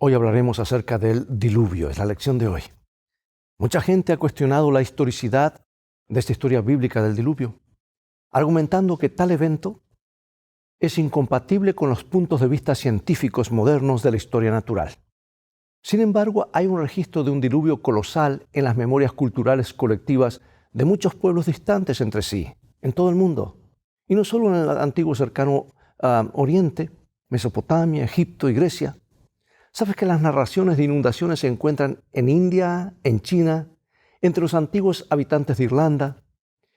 Hoy hablaremos acerca del diluvio, es la lección de hoy. Mucha gente ha cuestionado la historicidad de esta historia bíblica del diluvio, argumentando que tal evento es incompatible con los puntos de vista científicos modernos de la historia natural. Sin embargo, hay un registro de un diluvio colosal en las memorias culturales colectivas de muchos pueblos distantes entre sí, en todo el mundo, y no solo en el antiguo cercano Oriente, Mesopotamia, Egipto y Grecia. ¿Sabes que las narraciones de inundaciones se encuentran en India, en China, entre los antiguos habitantes de Irlanda,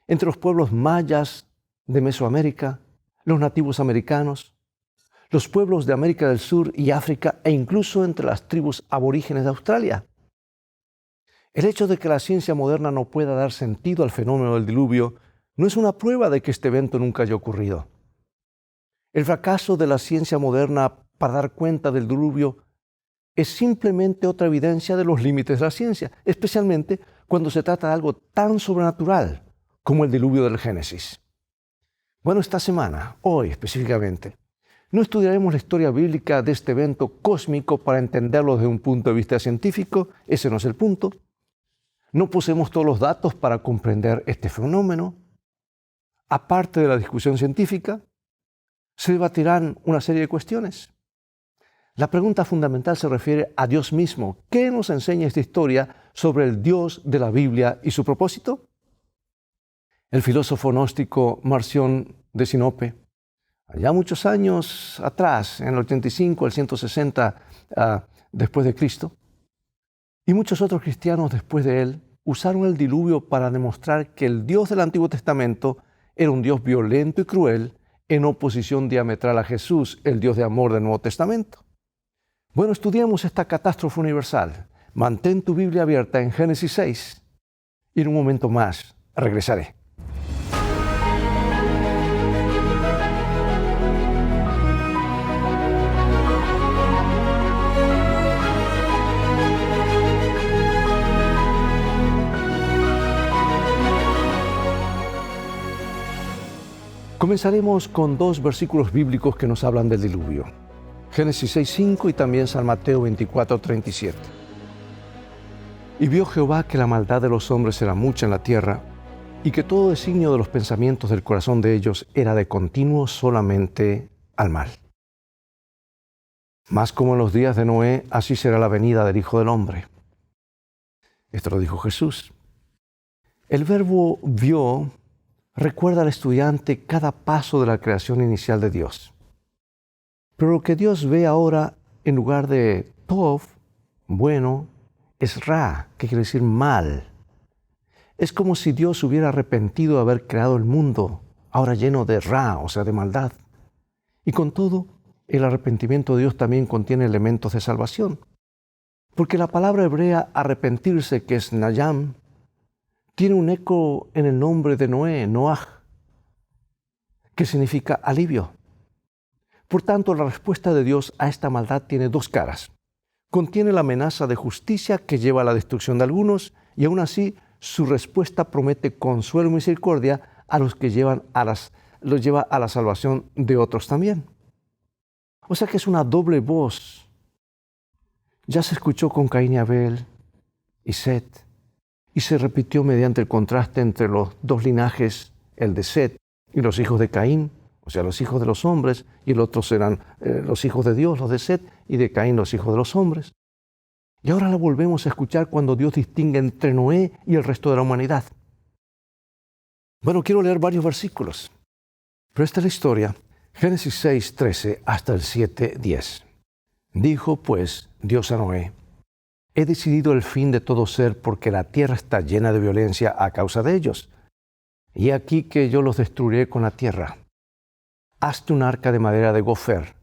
entre los pueblos mayas de Mesoamérica, los nativos americanos, los pueblos de América del Sur y África e incluso entre las tribus aborígenes de Australia? El hecho de que la ciencia moderna no pueda dar sentido al fenómeno del diluvio no es una prueba de que este evento nunca haya ocurrido. El fracaso de la ciencia moderna para dar cuenta del diluvio es simplemente otra evidencia de los límites de la ciencia, especialmente cuando se trata de algo tan sobrenatural como el diluvio del Génesis. Bueno, esta semana, hoy específicamente, no estudiaremos la historia bíblica de este evento cósmico para entenderlo desde un punto de vista científico, ese no es el punto. No poseemos todos los datos para comprender este fenómeno. Aparte de la discusión científica, se debatirán una serie de cuestiones. La pregunta fundamental se refiere a Dios mismo. ¿Qué nos enseña esta historia sobre el Dios de la Biblia y su propósito? El filósofo gnóstico Marción de Sinope, allá muchos años atrás, en el 85 al 160 después de Cristo, y muchos otros cristianos después de él, usaron el diluvio para demostrar que el Dios del Antiguo Testamento era un Dios violento y cruel, en oposición diametral a Jesús, el Dios de amor del Nuevo Testamento. Bueno, estudiamos esta catástrofe universal. Mantén tu Biblia abierta en Génesis 6 y en un momento más regresaré. Comenzaremos con dos versículos bíblicos que nos hablan del diluvio. Génesis 6:5 y también San Mateo 24:37. Y vio Jehová que la maldad de los hombres era mucha en la tierra, y que todo designio de los pensamientos del corazón de ellos era de continuo solamente al mal. Mas como en los días de Noé, así será la venida del Hijo del Hombre. Esto lo dijo Jesús. El verbo vio recuerda al estudiante cada paso de la creación inicial de Dios. Pero lo que Dios ve ahora, en lugar de tov, bueno, es ra, que quiere decir mal. Es como si Dios hubiera arrepentido de haber creado el mundo, ahora lleno de ra, o sea, de maldad. Y con todo, el arrepentimiento de Dios también contiene elementos de salvación. Porque la palabra hebrea arrepentirse, que es nayam, tiene un eco en el nombre de Noé, Noaj, que significa alivio. Por tanto, la respuesta de Dios a esta maldad tiene dos caras. Contiene la amenaza de justicia que lleva a la destrucción de algunos, y aún así su respuesta promete consuelo y misericordia a los que los lleva a la salvación de otros también. O sea que es una doble voz. Ya se escuchó con Caín y Abel y Set, y se repitió mediante el contraste entre los dos linajes, el de Set y los hijos de Caín, o sea, los hijos de los hombres, y el otro serán los hijos de Dios, los de Set, y de Caín los hijos de los hombres. Y ahora la volvemos a escuchar cuando Dios distingue entre Noé y el resto de la humanidad. Bueno, quiero leer varios versículos, pero esta es la historia. Génesis 6:13 hasta el 7:10. Dijo pues Dios a Noé: he decidido el fin de todo ser porque la tierra está llena de violencia a causa de ellos. Y aquí que yo los destruiré con la tierra. Hazte un arca de madera de gofer,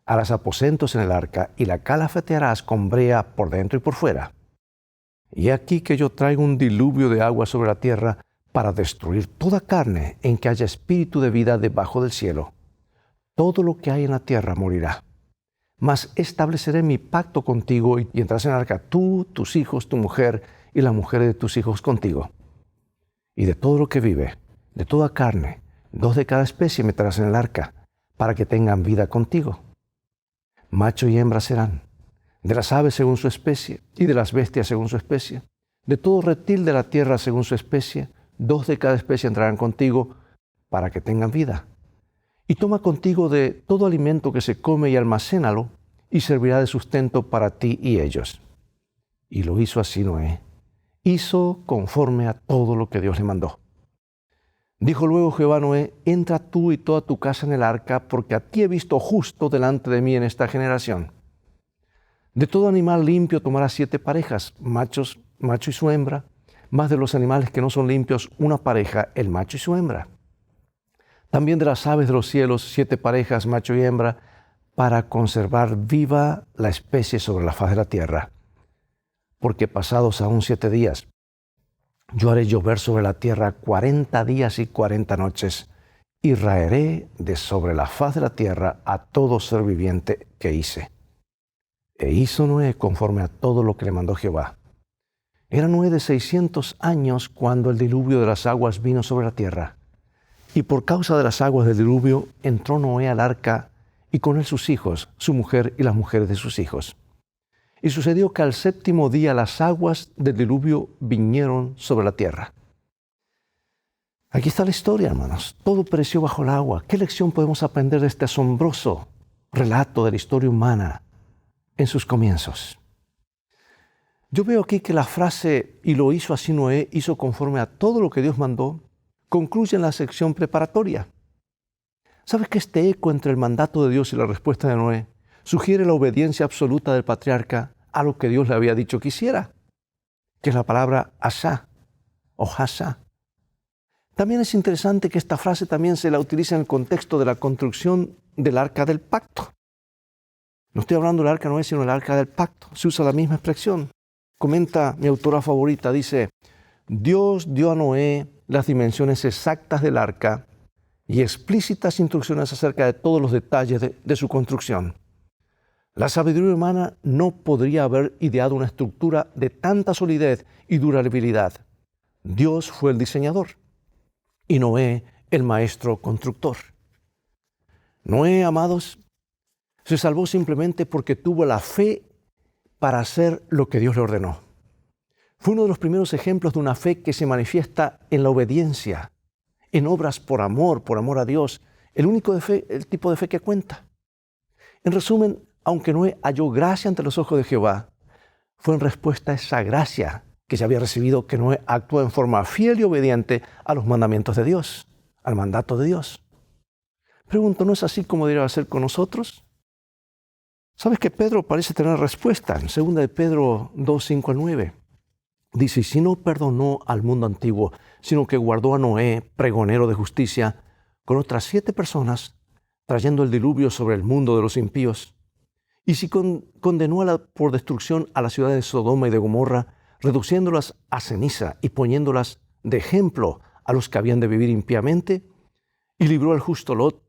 harás aposentos en el arca y la calafatearás con brea por dentro y por fuera. Y aquí que yo traigo un diluvio de agua sobre la tierra para destruir toda carne en que haya espíritu de vida debajo del cielo. Todo lo que hay en la tierra morirá. Mas estableceré mi pacto contigo y entrarás en el arca tú, tus hijos, tu mujer y la mujer de tus hijos contigo. Y de todo lo que vive, de toda carne, 2 de cada especie meterás en el arca, para que tengan vida contigo. Macho y hembra serán, de las aves según su especie, y de las bestias según su especie, de todo reptil de la tierra según su especie, 2 de cada especie entrarán contigo para que tengan vida. Y toma contigo de todo alimento que se come y almacénalo, y servirá de sustento para ti y ellos. Y lo hizo así Noé. Hizo conforme a todo lo que Dios le mandó. Dijo luego Jehová a Noé: entra tú y toda tu casa en el arca, porque a ti he visto justo delante de mí en esta generación. De todo animal limpio tomarás 7 parejas, macho y su hembra, más de los animales que no son limpios, una pareja, el macho y su hembra. También de las aves de los cielos, 7 parejas, macho y hembra, para conservar viva la especie sobre la faz de la tierra. Porque pasados aún 7 días, yo haré llover sobre la tierra 40 días y 40 noches, y raeré de sobre la faz de la tierra a todo ser viviente que hice. E hizo Noé conforme a todo lo que le mandó Jehová. Era Noé de 600 años cuando el diluvio de las aguas vino sobre la tierra. Y por causa de las aguas del diluvio entró Noé al arca, y con él sus hijos, su mujer y las mujeres de sus hijos. Y sucedió que al 7º día las aguas del diluvio vinieron sobre la tierra. Aquí está la historia, hermanos. Todo pereció bajo el agua. ¿Qué lección podemos aprender de este asombroso relato de la historia humana en sus comienzos? Yo veo aquí que la frase "y lo hizo así Noé, hizo conforme a todo lo que Dios mandó", concluye en la sección preparatoria. ¿Sabes que este eco entre el mandato de Dios y la respuesta de Noé sugiere la obediencia absoluta del patriarca a lo que Dios le había dicho que hiciera? Que es la palabra asá o hasá. También es interesante que esta frase también se la utiliza en el contexto de la construcción del arca del pacto. No estoy hablando del arca de Noé, sino del arca del pacto. Se usa la misma expresión. Comenta mi autora favorita, dice: Dios dio a Noé las dimensiones exactas del arca y explícitas instrucciones acerca de todos los detalles de su construcción. La sabiduría humana no podría haber ideado una estructura de tanta solidez y durabilidad. Dios fue el diseñador y Noé el maestro constructor. Noé, amados, se salvó simplemente porque tuvo la fe para hacer lo que Dios le ordenó. Fue uno de los primeros ejemplos de una fe que se manifiesta en la obediencia, en obras por amor a Dios, el tipo de fe que cuenta. En resumen, aunque Noé halló gracia ante los ojos de Jehová, fue en respuesta a esa gracia que se había recibido que Noé actuó en forma fiel y obediente a los mandamientos de Dios, al mandato de Dios. Pregunto, ¿no es así como debería ser con nosotros? ¿Sabes que Pedro parece tener respuesta? En 2 de Pedro 2, 5 al 9. Dice: si no perdonó al mundo antiguo, sino que guardó a Noé, pregonero de justicia, con otras 7 personas, trayendo el diluvio sobre el mundo de los impíos. Y si condenó por destrucción a las ciudades de Sodoma y de Gomorra, reduciéndolas a ceniza y poniéndolas de ejemplo a los que habían de vivir impíamente, y libró al justo Lot,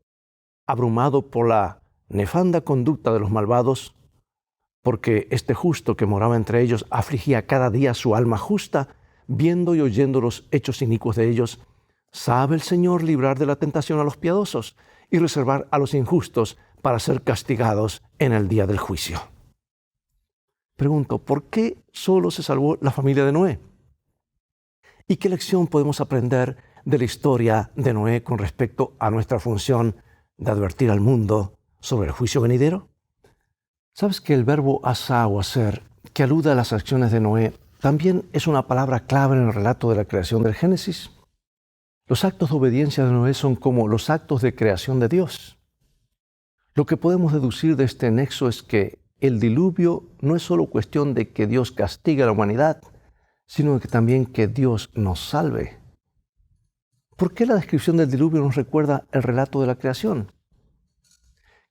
abrumado por la nefanda conducta de los malvados, porque este justo que moraba entre ellos afligía cada día su alma justa, viendo y oyendo los hechos inicuos de ellos. Sabe el Señor librar de la tentación a los piadosos y reservar a los injustos para ser castigados en el día del juicio. Pregunto, ¿por qué solo se salvó la familia de Noé? ¿Y qué lección podemos aprender de la historia de Noé con respecto a nuestra función de advertir al mundo sobre el juicio venidero? ¿Sabes que el verbo asá o hacer, que alude a las acciones de Noé, también es una palabra clave en el relato de la creación del Génesis? Los actos de obediencia de Noé son como los actos de creación de Dios. Lo que podemos deducir de este nexo es que el diluvio no es solo cuestión de que Dios castigue a la humanidad, sino que también que Dios nos salve. ¿Por qué la descripción del diluvio nos recuerda el relato de la creación?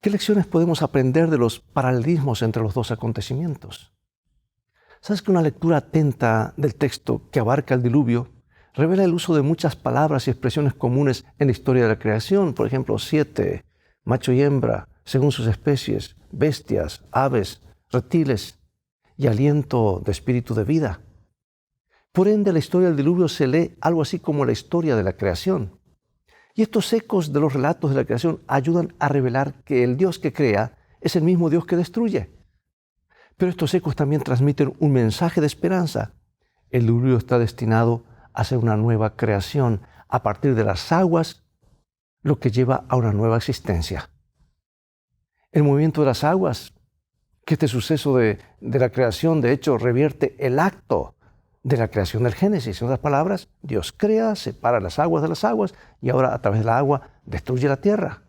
¿Qué lecciones podemos aprender de los paralelismos entre los dos acontecimientos? ¿Sabes que una lectura atenta del texto que abarca el diluvio revela el uso de muchas palabras y expresiones comunes en la historia de la creación? Por ejemplo, 7, macho y hembra, según sus especies, bestias, aves, reptiles y aliento de espíritu de vida. Por ende, la historia del diluvio se lee algo así como la historia de la creación. Y estos ecos de los relatos de la creación ayudan a revelar que el Dios que crea es el mismo Dios que destruye. Pero estos ecos también transmiten un mensaje de esperanza. El diluvio está destinado a ser una nueva creación a partir de las aguas, lo que lleva a una nueva existencia. El movimiento de las aguas, que este suceso de la creación, de hecho, revierte el acto de la creación del Génesis. En otras palabras, Dios crea, separa las aguas de las aguas y ahora a través de la agua destruye la tierra.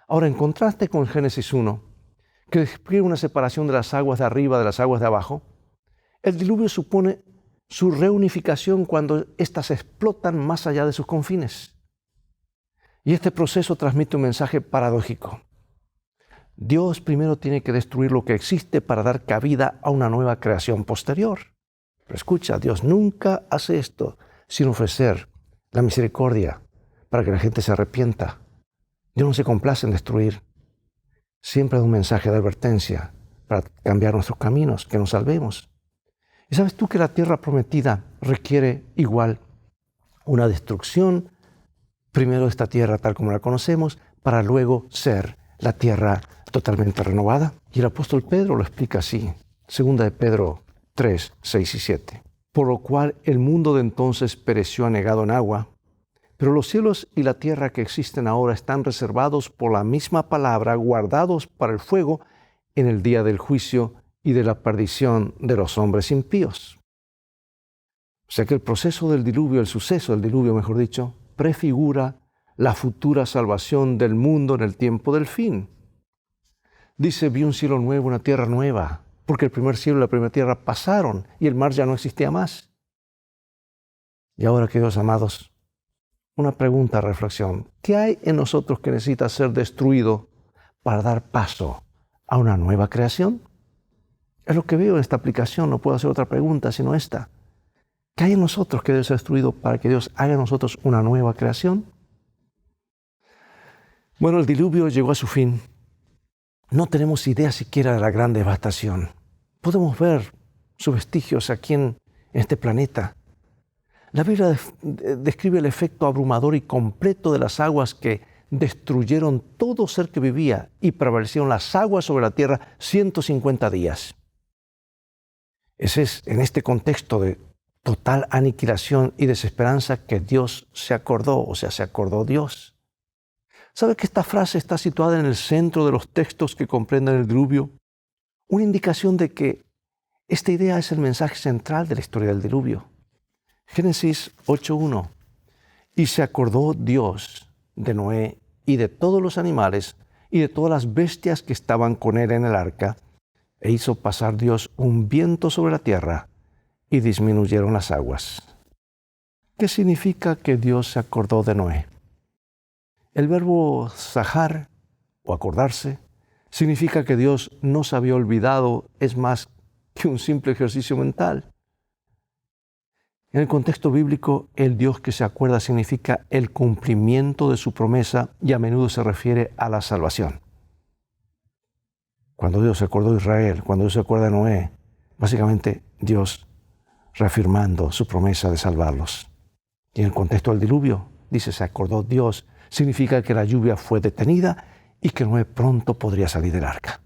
Ahora, en contraste con Génesis 1, que describe una separación de las aguas de arriba de las aguas de abajo, el diluvio supone su reunificación cuando éstas explotan más allá de sus confines. Y este proceso transmite un mensaje paradójico. Dios primero tiene que destruir lo que existe para dar cabida a una nueva creación posterior. Pero escucha, Dios nunca hace esto sin ofrecer la misericordia para que la gente se arrepienta. Dios no se complace en destruir. Siempre da un mensaje de advertencia para cambiar nuestros caminos, que nos salvemos. ¿Y sabes tú que la tierra prometida requiere igual una destrucción, primero de esta tierra tal como la conocemos, para luego ser la tierra totalmente renovada? Y el apóstol Pedro lo explica así, 2 de Pedro 3, 6 y 7. Por lo cual el mundo de entonces pereció anegado en agua, pero los cielos y la tierra que existen ahora están reservados por la misma palabra, guardados para el fuego en el día del juicio y de la perdición de los hombres impíos. O sea que el proceso del diluvio, el suceso del diluvio, mejor dicho, prefigura la futura salvación del mundo en el tiempo del fin. Dice, vi un cielo nuevo, una tierra nueva, porque el primer cielo y la primera tierra pasaron y el mar ya no existía más. Y ahora, queridos amados, una pregunta a reflexión. ¿Qué hay en nosotros que necesita ser destruido para dar paso a una nueva creación? Es lo que veo en esta aplicación, no puedo hacer otra pregunta sino esta. ¿Qué hay en nosotros que debe ser destruido para que Dios haga en nosotros una nueva creación? Bueno, el diluvio llegó a su fin. No tenemos idea siquiera de la gran devastación. Podemos ver sus vestigios aquí en este planeta. La Biblia describe el efecto abrumador y completo de las aguas que destruyeron todo ser que vivía y prevalecieron las aguas sobre la tierra 150 días. Ese es en este contexto de total aniquilación y desesperanza que Dios se acordó, o sea, se acordó Dios. ¿Sabe que esta frase está situada en el centro de los textos que comprenden el diluvio? Una indicación de que esta idea es el mensaje central de la historia del diluvio. Génesis 8:1. Y se acordó Dios de Noé y de todos los animales y de todas las bestias que estaban con él en el arca, e hizo pasar Dios un viento sobre la tierra y disminuyeron las aguas. ¿Qué significa que Dios se acordó de Noé? El verbo zahar, o acordarse, significa que Dios no se había olvidado, es más que un simple ejercicio mental. En el contexto bíblico, el Dios que se acuerda significa el cumplimiento de su promesa y a menudo se refiere a la salvación. Cuando Dios se acordó de Israel, cuando Dios se acuerda de Noé, básicamente Dios reafirmando su promesa de salvarlos. Y en el contexto del diluvio, dice, se acordó Dios, significa que la lluvia fue detenida y que Noé pronto podría salir del arca.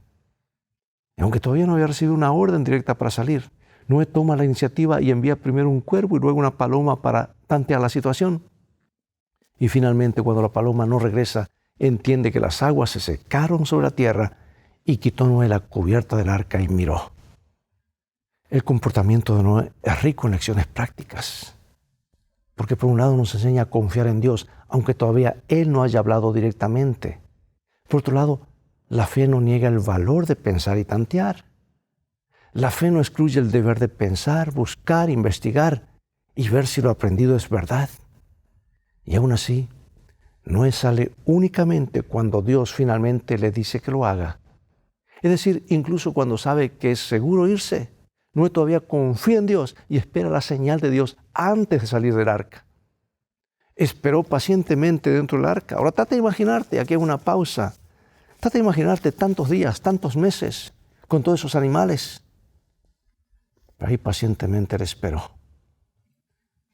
Y aunque todavía no había recibido una orden directa para salir, Noé toma la iniciativa y envía primero un cuervo y luego una paloma para tantear la situación. Y finalmente, cuando la paloma no regresa, entiende que las aguas se secaron sobre la tierra y quitó Noé la cubierta del arca y miró. El comportamiento de Noé es rico en lecciones prácticas, porque por un lado nos enseña a confiar en Dios, aunque todavía Él no haya hablado directamente. Por otro lado, la fe no niega el valor de pensar y tantear. La fe no excluye el deber de pensar, buscar, investigar y ver si lo aprendido es verdad. Y aún así, Noé sale únicamente cuando Dios finalmente le dice que lo haga. Es decir, incluso cuando sabe que es seguro irse, Noé todavía confía en Dios y espera la señal de Dios antes de salir del arca. Esperó pacientemente dentro del arca. Ahora trata de imaginarte, aquí hay una pausa. Trata de imaginarte tantos días, tantos meses, con todos esos animales. Ahí pacientemente le esperó.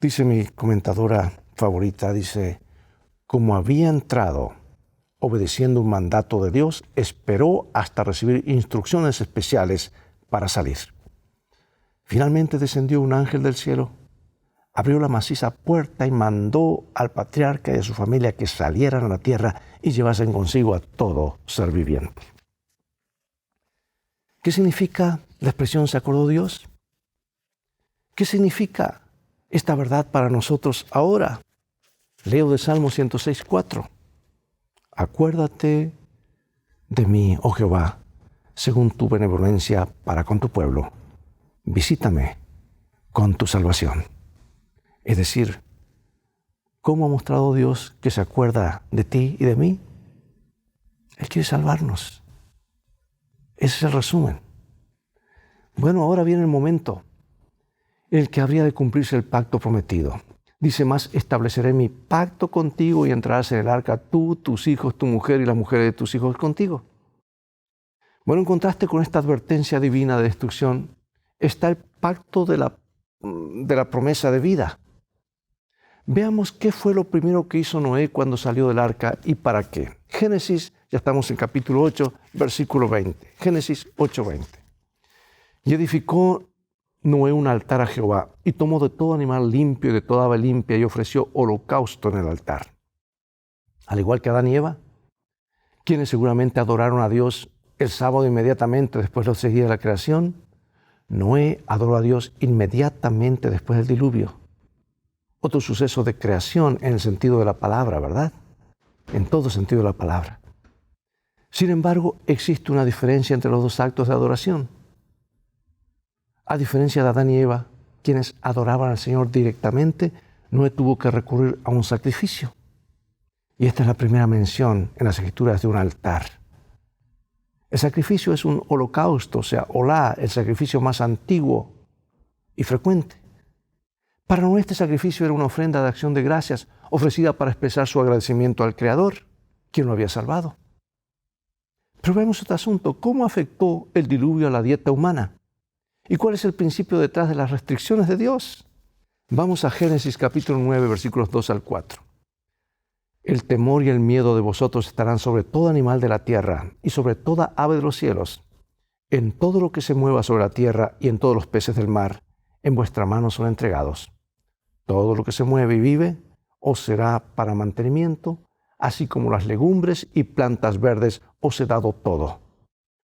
Dice mi comentadora favorita, dice, como había entrado obedeciendo un mandato de Dios, esperó hasta recibir instrucciones especiales para salir. Finalmente descendió un ángel del cielo, abrió la maciza puerta y mandó al patriarca y a su familia que salieran a la tierra y llevasen consigo a todo ser viviente. ¿Qué significa la expresión se acordó Dios? ¿Qué significa esta verdad para nosotros ahora? Leo de Salmo 106:4. Acuérdate de mí, oh Jehová, según tu benevolencia para con tu pueblo. Visítame con tu salvación. Es decir, ¿cómo ha mostrado Dios que se acuerda de ti y de mí? Él quiere salvarnos. Ese es el resumen. Bueno, ahora viene el momento en el que habría de cumplirse el pacto prometido. Dice más, estableceré mi pacto contigo y entrarás en el arca tú, tus hijos, tu mujer y las mujeres de tus hijos contigo. Bueno, en contraste con esta advertencia divina de destrucción, está el pacto de la promesa de vida. Veamos qué fue lo primero que hizo Noé cuando salió del arca y para qué. Génesis, ya estamos en capítulo 8, versículo 20. Génesis 8:20. Y edificó Noé un altar a Jehová y tomó de todo animal limpio y de toda ave limpia y ofreció holocausto en el altar. Al igual que Adán y Eva, quienes seguramente adoraron a Dios el sábado inmediatamente después de los 6 días de la creación, Noé adoró a Dios inmediatamente después del diluvio. Otro suceso de creación en el sentido de la palabra, ¿verdad? En todo sentido de la palabra. Sin embargo, existe una diferencia entre los dos actos de adoración. A diferencia de Adán y Eva, quienes adoraban al Señor directamente, Noé tuvo que recurrir a un sacrificio. Y esta es la primera mención en las Escrituras de un altar. El sacrificio es un holocausto, o sea, olá, el sacrificio más antiguo y frecuente. Para Noé este sacrificio era una ofrenda de acción de gracias ofrecida para expresar su agradecimiento al Creador, quien lo había salvado. Pero veamos este asunto, ¿cómo afectó el diluvio a la dieta humana? ¿Y cuál es el principio detrás de las restricciones de Dios? Vamos a Génesis capítulo 9, versículos 2 al 4. El temor y el miedo de vosotros estarán sobre todo animal de la tierra y sobre toda ave de los cielos, en todo lo que se mueva sobre la tierra y en todos los peces del mar, en vuestra mano son entregados. Todo lo que se mueve y vive os será para mantenimiento, así como las legumbres y plantas verdes os he dado todo.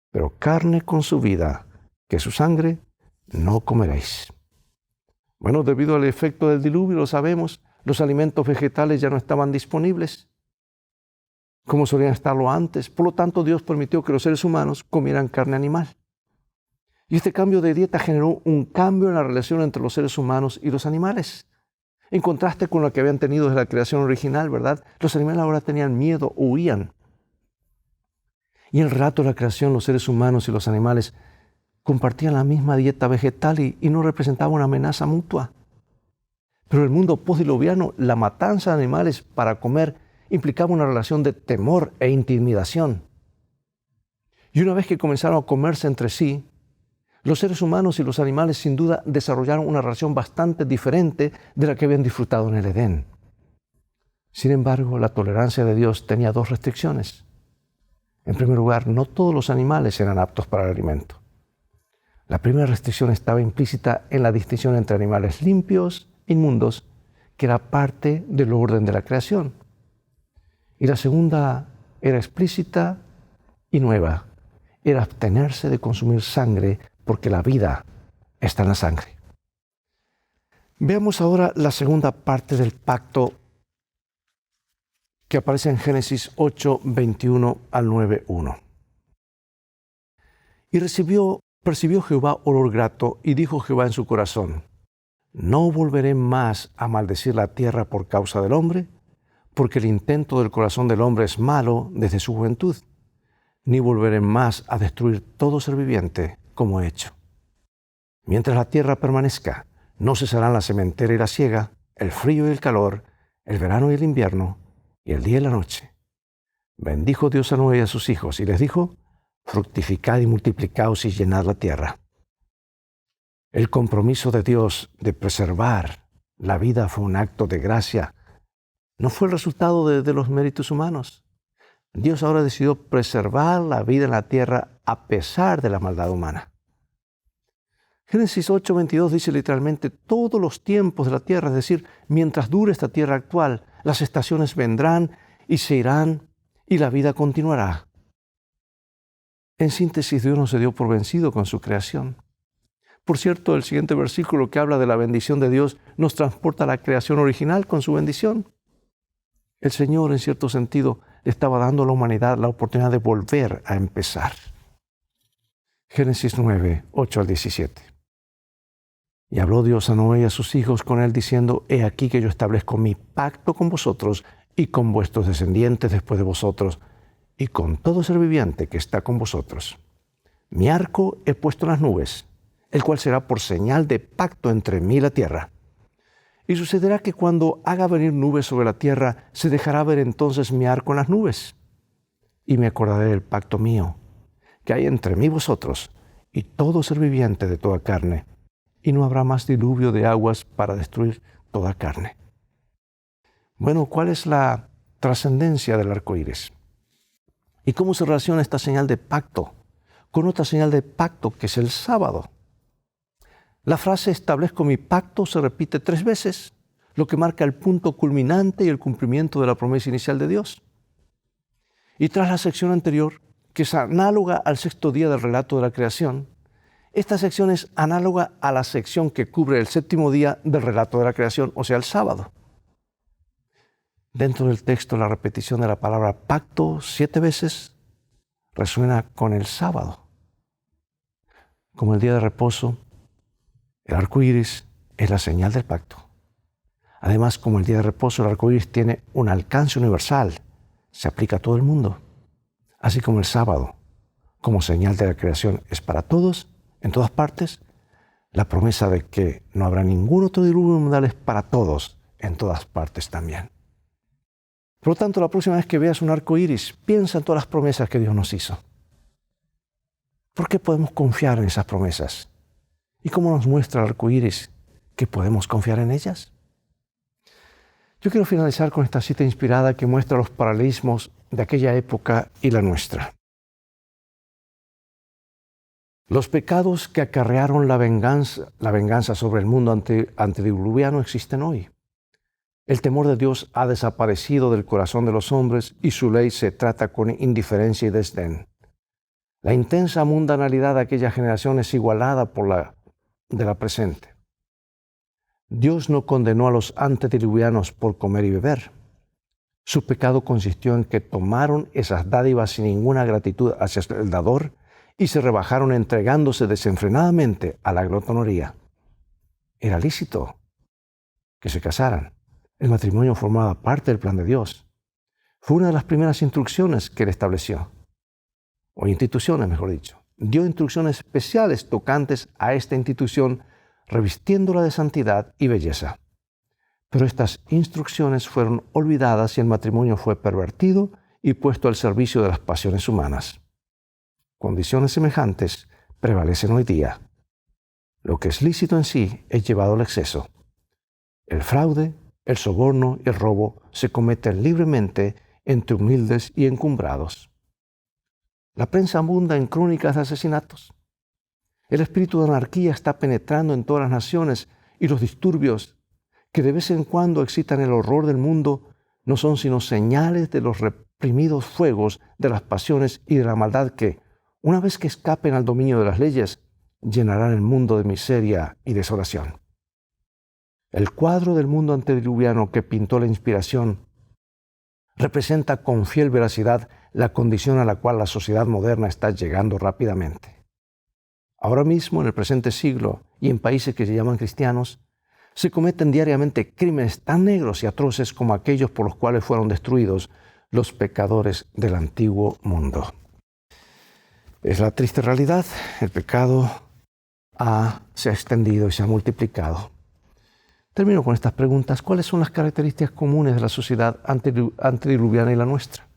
Pero carne con su vida, que es su sangre, no comeréis. Bueno, debido al efecto del diluvio, lo sabemos, los alimentos vegetales ya no estaban disponibles como solían estarlo antes. Por lo tanto, Dios permitió que los seres humanos comieran carne animal. Y este cambio de dieta generó un cambio en la relación entre los seres humanos y los animales. En contraste con lo que habían tenido desde la creación original, ¿verdad? Los animales ahora tenían miedo o huían. Y en el relato de la creación, los seres humanos y los animales compartían la misma dieta vegetal y no representaban una amenaza mutua. Pero en el mundo postdiluviano, la matanza de animales para comer implicaba una relación de temor e intimidación. Y una vez que comenzaron a comerse entre sí, los seres humanos y los animales sin duda desarrollaron una relación bastante diferente de la que habían disfrutado en el Edén. Sin embargo, la tolerancia de Dios tenía dos restricciones. En primer lugar, no todos los animales eran aptos para el alimento. La primera restricción estaba implícita en la distinción entre animales limpios e inmundos, que era parte del orden de la creación. Y la segunda era explícita y nueva. Era abstenerse de consumir sangre, porque la vida está en la sangre. Veamos ahora la segunda parte del pacto que aparece en Génesis 8, 21 al 9, 1. Y percibió Jehová olor grato, y dijo Jehová en su corazón: no volveré más a maldecir la tierra por causa del hombre, porque el intento del corazón del hombre es malo desde su juventud, ni volveré más a destruir todo ser viviente como he hecho. Mientras la tierra permanezca, no cesarán la sementera y la siega, el frío y el calor, el verano y el invierno, y el día y la noche. Bendijo Dios a Noé y a sus hijos, y les dijo: fructificad y multiplicaos y llenad la tierra. El compromiso de Dios de preservar la vida fue un acto de gracia. No fue el resultado de los méritos humanos. Dios ahora decidió preservar la vida en la tierra a pesar de la maldad humana. Génesis 8:22 dice literalmente, todos los tiempos de la tierra, es decir, mientras dure esta tierra actual, las estaciones vendrán y se irán y la vida continuará. En síntesis, Dios no se dio por vencido con su creación. Por cierto, el siguiente versículo que habla de la bendición de Dios nos transporta a la creación original con su bendición. El Señor, en cierto sentido, le estaba dando a la humanidad la oportunidad de volver a empezar. Génesis 9, 8 al 17. Y habló Dios a Noé y a sus hijos con él, diciendo, he aquí que yo establezco mi pacto con vosotros y con vuestros descendientes después de vosotros, y con todo ser viviente que está con vosotros. Mi arco he puesto en las nubes, el cual será por señal de pacto entre mí y la tierra. Y sucederá que cuando haga venir nubes sobre la tierra, se dejará ver entonces mi arco en las nubes. Y me acordaré del pacto mío, que hay entre mí y vosotros, y todo ser viviente de toda carne, y no habrá más diluvio de aguas para destruir toda carne. Bueno, ¿cuál es la trascendencia del arco iris? ¿Y cómo se relaciona esta señal de pacto con otra señal de pacto que es el sábado? La frase establezco mi pacto se repite 3 veces, lo que marca el punto culminante y el cumplimiento de la promesa inicial de Dios. Y tras la sección anterior, que es análoga al 6º día del relato de la creación, esta sección es análoga a la sección que cubre el 7º día del relato de la creación, o sea, el sábado. Dentro del texto, la repetición de la palabra pacto 7 veces resuena con el sábado. Como el día de reposo, el arco iris es la señal del pacto. Además, como el día de reposo, el arco iris tiene un alcance universal, se aplica a todo el mundo. Así como el sábado, como señal de la creación, es para todos, en todas partes, la promesa de que no habrá ningún otro diluvio mundial es para todos, en todas partes también. Por lo tanto, la próxima vez que veas un arco iris, piensa en todas las promesas que Dios nos hizo. ¿Por qué podemos confiar en esas promesas? ¿Y cómo nos muestra el arco iris que podemos confiar en ellas? Yo quiero finalizar con esta cita inspirada que muestra los paralelismos de aquella época y la nuestra. Los pecados que acarrearon la venganza sobre el mundo antediluviano existen hoy. El temor de Dios ha desaparecido del corazón de los hombres y su ley se trata con indiferencia y desdén. La intensa mundanalidad de aquella generación es igualada por la de la presente. Dios no condenó a los antediluvianos por comer y beber. Su pecado consistió en que tomaron esas dádivas sin ninguna gratitud hacia el dador y se rebajaron entregándose desenfrenadamente a la glotonería. Era lícito que se casaran. El matrimonio formaba parte del plan de Dios. Fue una de las primeras instrucciones que él estableció, o instituciones, mejor dicho. Dio instrucciones especiales tocantes a esta institución, revistiéndola de santidad y belleza. Pero estas instrucciones fueron olvidadas y el matrimonio fue pervertido y puesto al servicio de las pasiones humanas. Condiciones semejantes prevalecen hoy día. Lo que es lícito en sí es llevado al exceso. El fraude, el soborno y el robo se cometen libremente entre humildes y encumbrados. La prensa abunda en crónicas de asesinatos. El espíritu de anarquía está penetrando en todas las naciones y los disturbios que de vez en cuando excitan el horror del mundo no son sino señales de los reprimidos fuegos de las pasiones y de la maldad que, una vez que escapen al dominio de las leyes, llenarán el mundo de miseria y desolación. El cuadro del mundo antediluviano que pintó la inspiración representa con fiel veracidad la condición a la cual la sociedad moderna está llegando rápidamente. Ahora mismo, en el presente siglo y en países que se llaman cristianos, se cometen diariamente crímenes tan negros y atroces como aquellos por los cuales fueron destruidos los pecadores del antiguo mundo. Es la triste realidad, el pecado se ha extendido y se ha multiplicado. Termino con estas preguntas. ¿Cuáles son las características comunes de la sociedad antediluviana y la nuestra?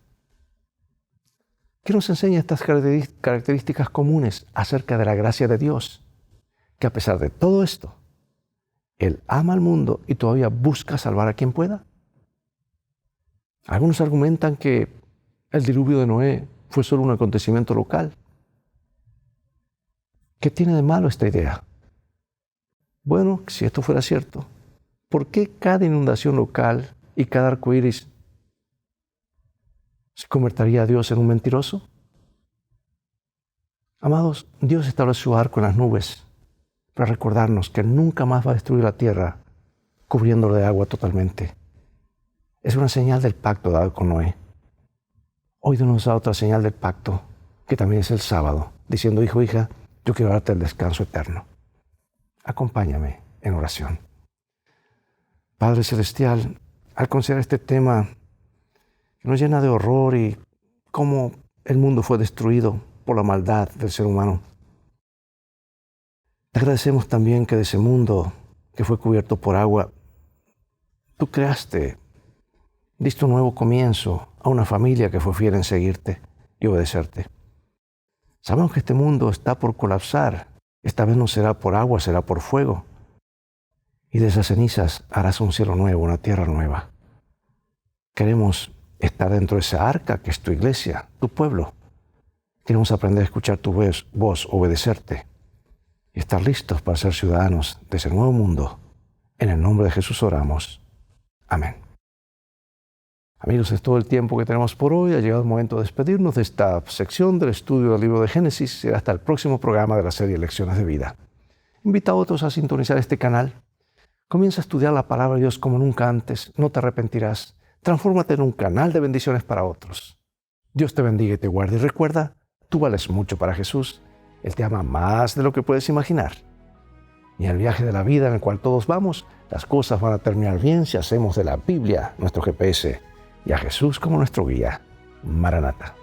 ¿Qué nos enseña estas características comunes acerca de la gracia de Dios? Que a pesar de todo esto, Él ama al mundo y todavía busca salvar a quien pueda. Algunos argumentan que el diluvio de Noé fue solo un acontecimiento local. ¿Qué tiene de malo esta idea? Bueno, si esto fuera cierto, ¿por qué cada inundación local y cada arco iris se convertiría a Dios en un mentiroso? Amados, Dios estableció su arco en las nubes para recordarnos que nunca más va a destruir la tierra cubriéndolo de agua totalmente. Es una señal del pacto dado con Noé. Hoy Dios nos da otra señal del pacto, que también es el sábado, diciendo: hijo, hija, yo quiero darte el descanso eterno. Acompáñame en oración. Padre Celestial, al considerar este tema que nos llena de horror y cómo el mundo fue destruido por la maldad del ser humano, te agradecemos también que de ese mundo que fue cubierto por agua, tú creaste, diste un nuevo comienzo a una familia que fue fiel en seguirte y obedecerte. Sabemos que este mundo está por colapsar. Esta vez no será por agua, será por fuego. Y de esas cenizas harás un cielo nuevo, una tierra nueva. Queremos estar dentro de esa arca que es tu iglesia, tu pueblo. Queremos aprender a escuchar tu voz, obedecerte y estar listos para ser ciudadanos de ese nuevo mundo. En el nombre de Jesús oramos. Amén. Amigos, es todo el tiempo que tenemos por hoy. Ha llegado el momento de despedirnos de esta sección del estudio del libro de Génesis. Será hasta el próximo programa de la serie Lecciones de Vida. Invita a otros a sintonizar este canal. Comienza a estudiar la palabra de Dios como nunca antes. No te arrepentirás. Transfórmate en un canal de bendiciones para otros. Dios te bendiga y te guarde. Y recuerda, tú vales mucho para Jesús. Él te ama más de lo que puedes imaginar. Y en el viaje de la vida en el cual todos vamos, las cosas van a terminar bien si hacemos de la Biblia nuestro GPS y a Jesús como nuestro guía. Maranata.